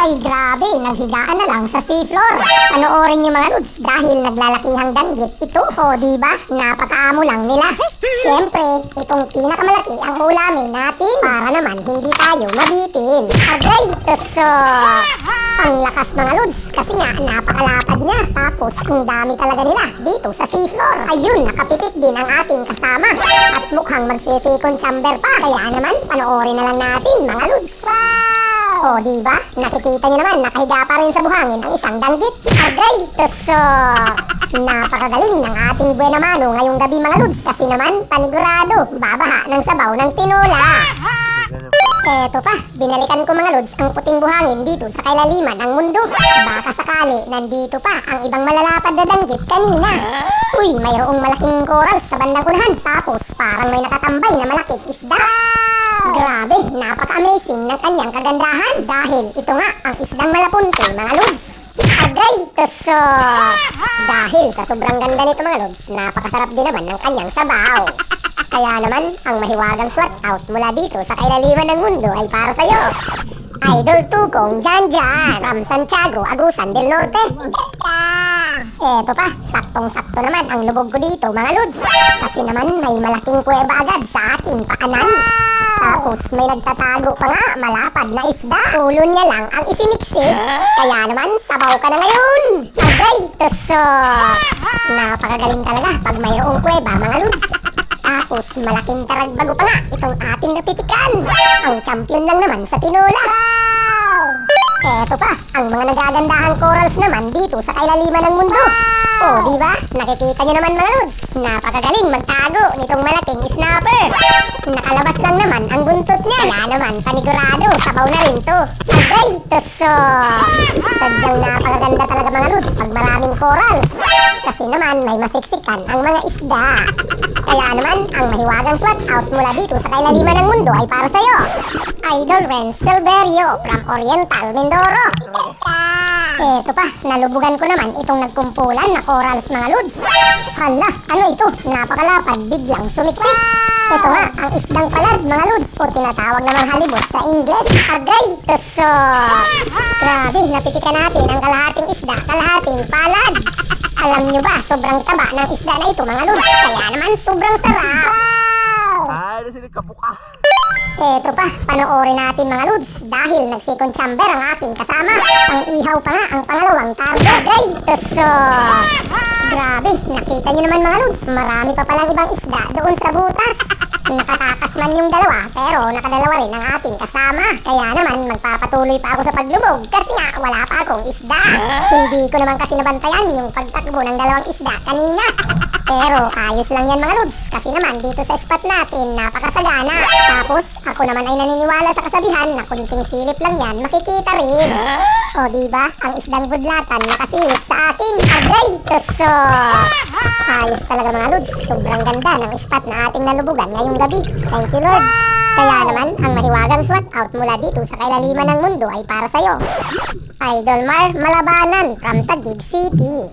Ay grabe, naghigaan na lang sa seafloor. Panoorin niyo mga lods dahil naglalakihang danggit ito. O diba, napakaamo lang nila. Siyempre, itong pinakamalaki ang ulamin natin para naman hindi tayo mabitin. Agay, so ang lakas mga lods kasi nga napakalapad niya. Tapos ang dami talaga nila dito sa seafloor. Ayun, nakapitik din ang ating kasama. At mukhang magsi-second chamber pa. Kaya naman, panoorin na lang natin mga lods. O diba, nakikita niyo naman, nakahiga pa rin sa buhangin ang isang danggit. Agay, so napakagaling ng ating Buena Mano ngayong gabi mga lods. Kasi naman, panigurado, babaha ng sabaw ng tinola. Eto pa, binalikan ko mga lods ang puting buhangin dito sa kailaliman ng mundo. Baka sakali, nandito pa ang ibang malalapad na danggit kanina. Uy, mayroong malaking coral sa bandang unahan. Tapos parang may nakatambay na malaking isda. Grabe, napaka-amazing ng kanyang kagandahan. Dahil ito nga ang isdang malapunti mga lods. Agay, so dahil sa sobrang ganda nito mga lods, napakasarap din naman ng kanyang sabaw. Kaya naman, ang mahiwagang swat out mula dito sa kailaliman ng mundo ay para sa'yo. Idol Tukong Jan Jan from Santiago, Agusan del Norte. Eto pa, saktong-sakto naman ang lubog ko dito mga lods. Kasi naman may malaking kuweba agad sa aking paanan. Tapos may nagtatago pa nga, malapad na isda. Ulo niya lang ang isiniksik. Kaya naman, sabaw ka na ngayon. Agay, so napakagaling talaga pag mayroong kuweba mga lods. Tapos malaking taragbago pa nga itong ating napitikan. Ang champion lang naman sa tinola. Eto pa, ang mga nagagandahang corals naman dito sa kailaliman ng mundo. O diba, nakikita nyo naman mga lods, napakagaling magtago nitong malaking snapper. Nakalabas lang naman ang buntot niya. Kaya naman, panigurado, sabaw na rin to. Agay, so sadyang napakaganda talaga mga lods pag maraming corals. Kasi naman, may masiksikan ang mga isda. Kaya naman, ang mahiwagang swat out mula dito sa kailaliman ng mundo ay para sa'yo. Idol Renz Silverio from Oriental Mindoro. Eto pa, nalubugan ko naman itong nagkumpulan na corals mga lods. Hala, ano ito? Napakalapad, biglang sumiksik. Ito nga, ang isdang palad mga lods o tinatawag namang halibut sa Ingles. Agay, so grabe, napitikan natin ang kalahating isda, kalahating palad. Alam nyo ba, sobrang taba ng isda na ito mga lods. Kaya naman, sobrang sarap. Ay, sila kabuka. Eto pa, panoorin natin mga lods. Dahil nag-second chamber ang aking kasama. Ang ihaw pa nga ang pangalawang target. Agay, so grabe, nakita nyo naman mga lods. Marami pa palang ibang isda doon sa butas. Nakatakas man yung dalawa, pero nakadalawa rin ang ating kasama. Kaya naman, magpapatuloy pa ako sa paglubog. Kasi nga, wala pa akong isda. Hindi ko naman kasi nabantayan yung pagtakbo ng dalawang isda kanina. Pero ayos lang yan mga lods. Kasi naman, dito sa spot natin, napakasagana. Tapos, ako naman ay naniniwala sa kasabihan na kunting silip lang yan, makikita rin. O diba, ang isdang budlatan nakasilip sa akin. Agay, so ayos talaga mga lods. Sobrang ganda ng spot na ating nalubugan ngayong gabi. Thank you Lord. Kaya naman, ang mahiwagang swat out mula dito sa kailaliman ng mundo ay para sa'yo. Idol Mar Malabanan from Taguig City.